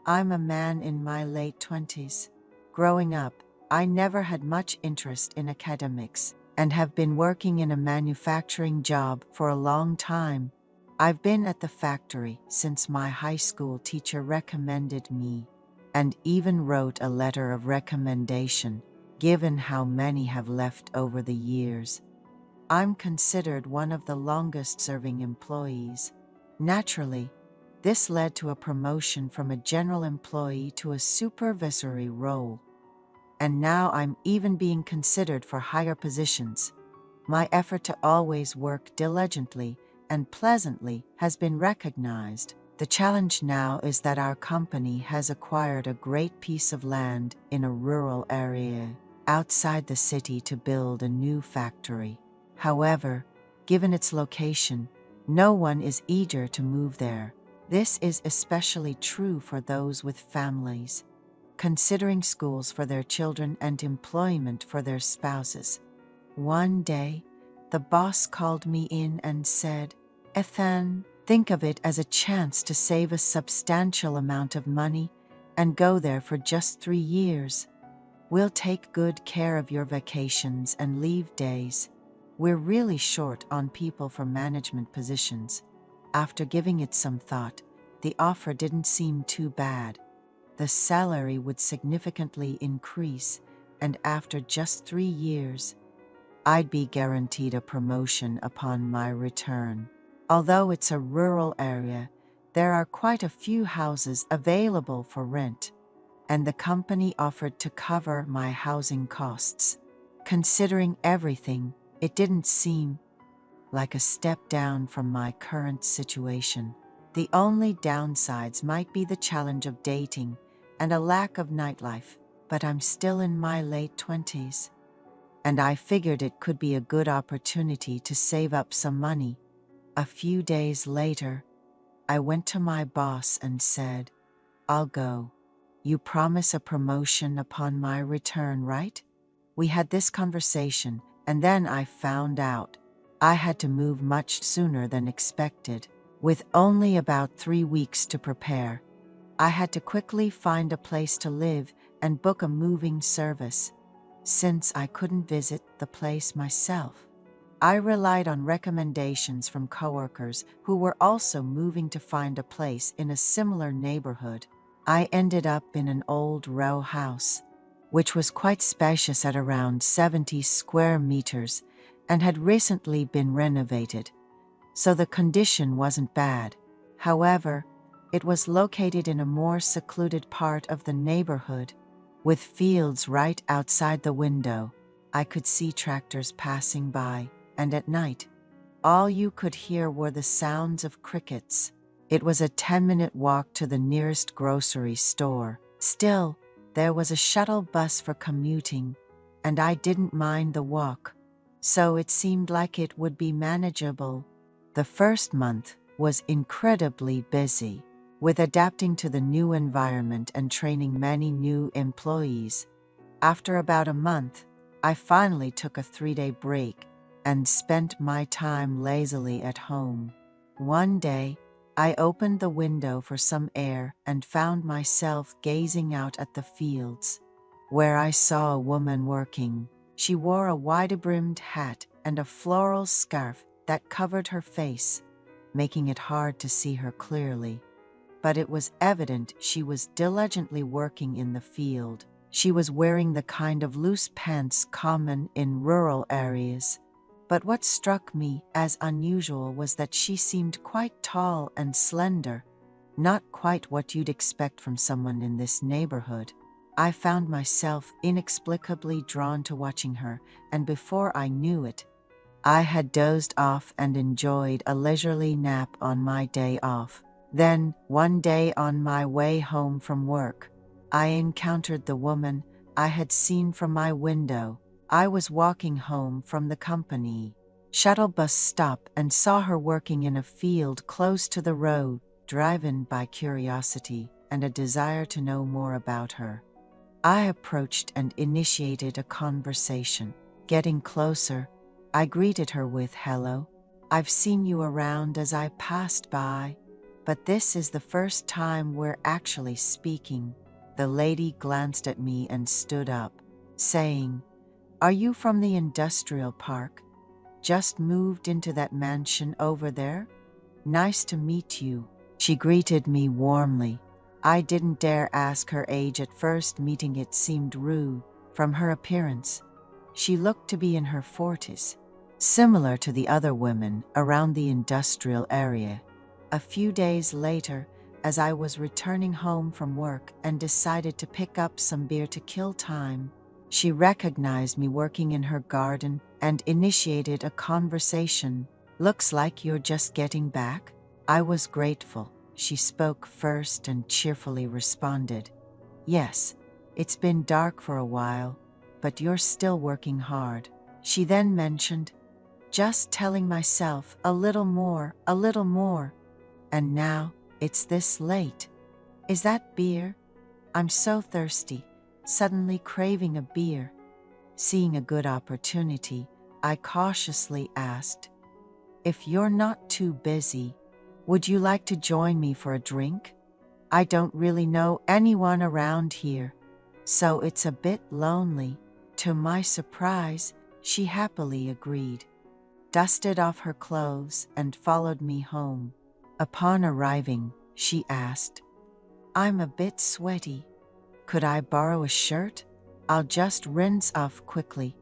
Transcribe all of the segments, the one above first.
I'm a man in my late 20s. Growing up, I never had much interest in academics and have been working in a manufacturing job for a long time. I've been at the factory since my high school teacher recommended me, and even wrote a letter of recommendation, given how many have left over the years. I'm considered one of the longest-serving employees. Naturally, this led to a promotion from a general employee to a supervisory role. And now I'm even being considered for higher positions. My effort to always work diligently and pleasantly has been recognized. The challenge now is that our company has acquired a great piece of land in a rural area outside the city to build a new factory. However, given its location, no one is eager to move there. This is especially true for those with families, considering schools for their children and employment for their spouses. One day, the boss called me in and said, "Ethan, think of it as a chance to save a substantial amount of money and go there for just 3 years. We'll take good care of your vacations and leave days. We're really short on people for management positions." After giving it some thought, the offer didn't seem too bad. The salary would significantly increase, and after just 3 years, I'd be guaranteed a promotion upon my return. Although it's a rural area, there are quite a few houses available for rent, and the company offered to cover my housing costs. Considering everything, it didn't seem like a step down from my current situation. The only downsides might be the challenge of dating and a lack of nightlife, but I'm still in my late 20s, and I figured it could be a good opportunity to save up some money. A few days later, I went to my boss and said, "I'll go. You promise a promotion upon my return, right?" We had this conversation, and then I found out I had to move much sooner than expected. With only about 3 weeks to prepare, I had to quickly find a place to live and book a moving service. Since I couldn't visit the place myself, I relied on recommendations from coworkers who were also moving to find a place in a similar neighborhood. I ended up in an old row house, which was quite spacious at around 70 square meters and had recently been renovated, so the condition wasn't bad. However, it was located in a more secluded part of the neighborhood, with fields right outside the window. I could see tractors passing by, and at night, all you could hear were the sounds of crickets. It was a 10-minute walk to the nearest grocery store. Still, there was a shuttle bus for commuting, and I didn't mind the walk, so it seemed like it would be manageable. The first month was incredibly busy, with adapting to the new environment and training many new employees. After about a month, I finally took a 3-day break and spent my time lazily at home. One day, I opened the window for some air and found myself gazing out at the fields, where I saw a woman working. She wore a wide-brimmed hat and a floral scarf that covered her face, making it hard to see her clearly. But it was evident she was diligently working in the field. She was wearing the kind of loose pants common in rural areas. But what struck me as unusual was that she seemed quite tall and slender, not quite what you'd expect from someone in this neighborhood. I found myself inexplicably drawn to watching her, and before I knew it, I had dozed off and enjoyed a leisurely nap on my day off. Then, one day on my way home from work, I encountered the woman I had seen from my window. I was walking home from the company shuttle bus stop and saw her working in a field close to the road, driven by curiosity and a desire to know more about her. I approached and initiated a conversation. Getting closer, I greeted her with, "Hello, I've seen you around as I passed by." but this is the first time we're actually speaking." The lady glanced at me and stood up, saying, "Are you from the industrial park? Just moved into that mansion over there? Nice to meet you." She greeted me warmly. I didn't dare ask her age at first, meeting it seemed rude. From her appearance, she looked to be in her 40s, similar to the other women around the industrial area. A few days later, as I was returning home from work and decided to pick up some beer to kill time, she recognized me working in her garden and initiated a conversation. "Looks like you're just getting back." I was grateful. She spoke first and cheerfully responded, "Yes, it's been dark for a while, but you're still working hard." She then mentioned, "Just telling myself a little more, and now it's this late. Is that beer? I'm so thirsty, suddenly craving a beer." Seeing a good opportunity, I cautiously asked, "If you're not too busy, would you like to join me for a drink? I don't really know anyone around here, so it's a bit lonely." To my surprise, she happily agreed, dusted off her clothes, and followed me home. Upon arriving, she asked, "I'm a bit sweaty. Could I borrow a shirt? I'll just rinse off quickly."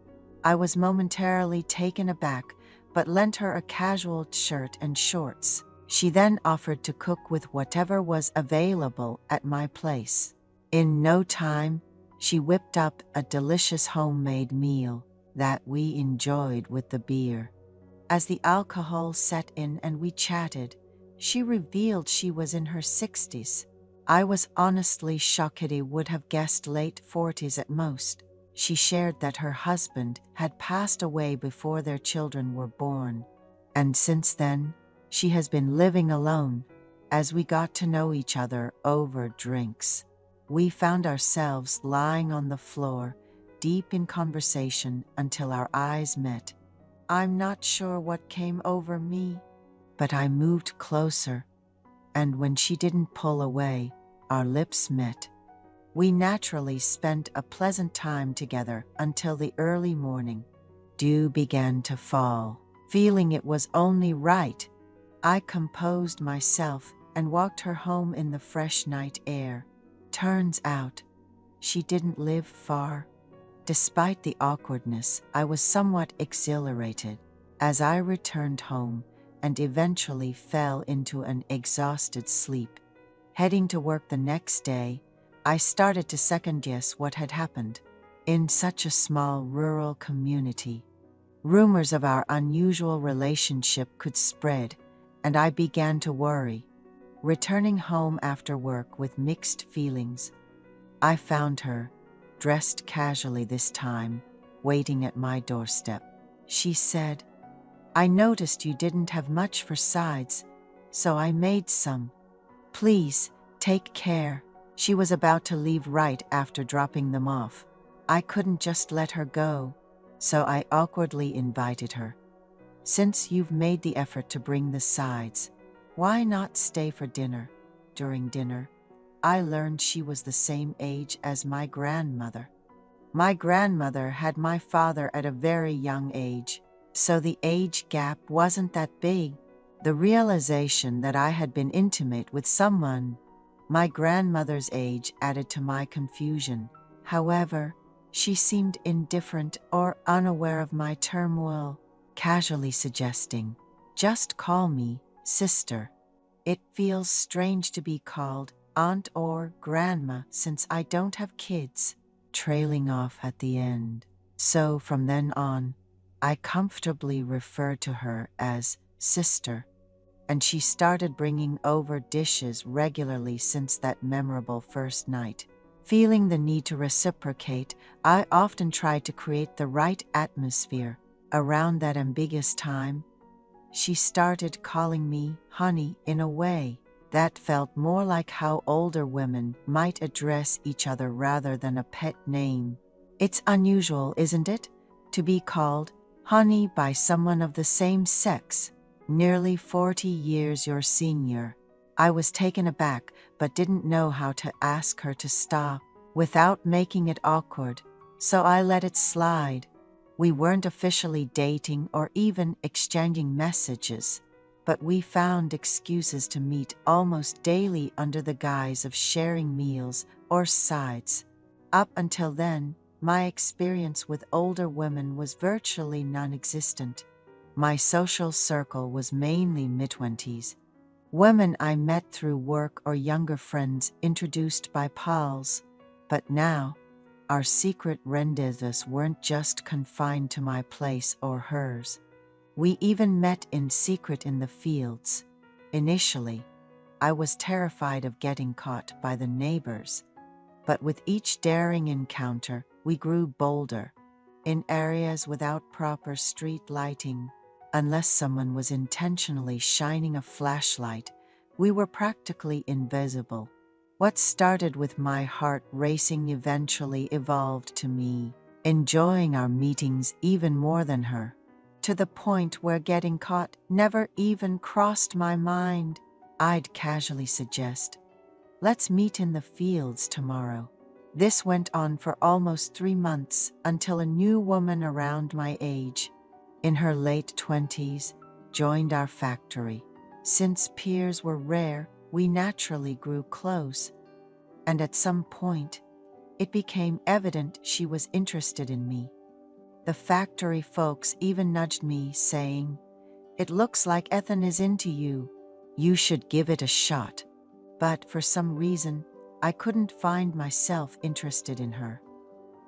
I was momentarily taken aback, but lent her a casual shirt and shorts. She then offered to cook with whatever was available at my place. In no time, she whipped up a delicious homemade meal that we enjoyed with the beer. As the alcohol set in and we chatted, she revealed she was in her 60s. I was honestly shocked. I would have guessed late 40s at most. She shared that her husband had passed away before their children were born, and since then, she has been living alone. As we got to know each other over drinks, we found ourselves lying on the floor, deep in conversation until our eyes met. I'm not sure what came over me, but I moved closer, and when she didn't pull away, our lips met. We naturally spent a pleasant time together until the early morning. Dew began to fall. Feeling it was only right, I composed myself and walked her home in the fresh night air. Turns out, she didn't live far. Despite the awkwardness, I was somewhat exhilarated as I returned home and eventually fell into an exhausted sleep. Heading to work the next day, I started to second-guess what had happened. In such a small rural community, rumors of our unusual relationship could spread, and I began to worry. Returning home after work with mixed feelings, I found her, dressed casually this time, waiting at my doorstep. She said, "I noticed you didn't have much for sides, so I made some. Please, take care." She was about to leave right after dropping them off. I couldn't just let her go, so I awkwardly invited her. "Since you've made the effort to bring the sides, why not stay for dinner?" During dinner, I learned she was the same age as my grandmother. My grandmother had my father at a very young age, so the age gap wasn't that big. The realization that I had been intimate with someone my grandmother's age added to my confusion. However, she seemed indifferent or unaware of my turmoil, casually suggesting, "Just call me sister. It feels strange to be called aunt or grandma since I don't have kids," trailing off at the end. So from then on, I comfortably referred to her as sister, and she started bringing over dishes regularly since that memorable first night. Feeling the need to reciprocate, I often tried to create the right atmosphere. Around that ambiguous time, she started calling me honey in a way that felt more like how older women might address each other rather than a pet name. It's unusual, isn't it, to be called honey by someone of the same sex, nearly 40 years your senior. I was taken aback, but didn't know how to ask her to stop without making it awkward, so I let it slide. We weren't officially dating or even exchanging messages, but we found excuses to meet almost daily under the guise of sharing meals or sides. Up until then, my experience with older women was virtually non-existent. My social circle was mainly mid-20s. Women I met through work or younger friends introduced by pals. But now, our secret rendezvous weren't just confined to my place or hers. We even met in secret in the fields. Initially, I was terrified of getting caught by the neighbors, but with each daring encounter, we grew bolder. In areas without proper street lighting, unless someone was intentionally shining a flashlight, we were practically invisible. What started with my heart racing eventually evolved to me enjoying our meetings even more than her, to the point where getting caught never even crossed my mind. I'd casually suggest, "Let's meet in the fields tomorrow." This went on for almost 3 months until a new woman around my age, in her late 20s, joined our factory. Since peers were rare, we naturally grew close, and at some point, it became evident she was interested in me. The factory folks even nudged me, saying, "It looks like Ethan is into you. You should give it a shot." But for some reason, I couldn't find myself interested in her,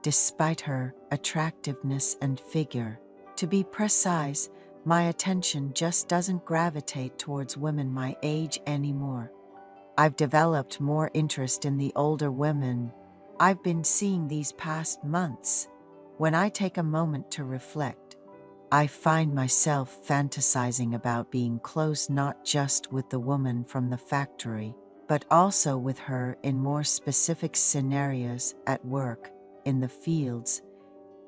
despite her attractiveness and figure. To be precise, my attention just doesn't gravitate towards women my age anymore. I've developed more interest in the older women I've been seeing these past months. When I take a moment to reflect, I find myself fantasizing about being close not just with the woman from the factory, but also with her in more specific scenarios at work, in the fields,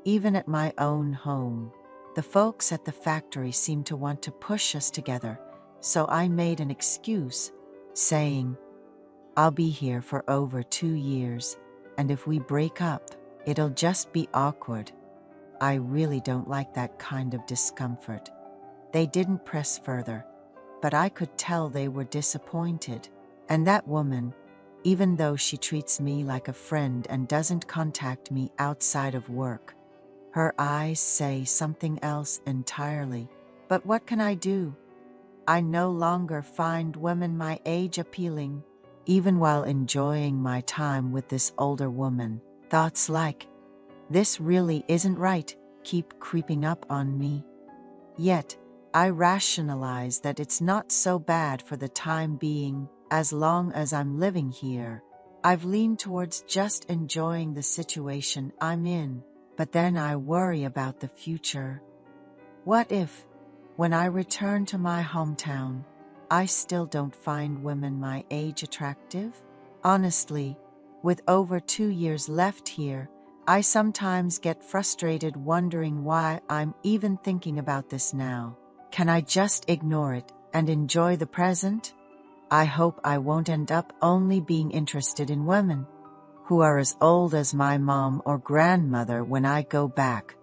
even at my own home. The folks at the factory seemed to want to push us together, so I made an excuse, saying, "I'll be here for over 2 years, and if we break up, it'll just be awkward." I really don't like that kind of discomfort. They didn't press further, but I could tell they were disappointed. And that woman, even though she treats me like a friend and doesn't contact me outside of work, her eyes say something else entirely. But what can I do? I no longer find women my age appealing, even while enjoying my time with this older woman. Thoughts like, "This really isn't right," keep creeping up on me. Yet, I rationalize that it's not so bad for the time being, as long as I'm living here. I've leaned towards just enjoying the situation I'm in, but then I worry about the future. What if, when I return to my hometown, I still don't find women my age attractive? Honestly, with over 2 years left here, I sometimes get frustrated wondering why I'm even thinking about this now. Can I just ignore it and enjoy the present? I hope I won't end up only being interested in women who are as old as my mom or grandmother when I go back.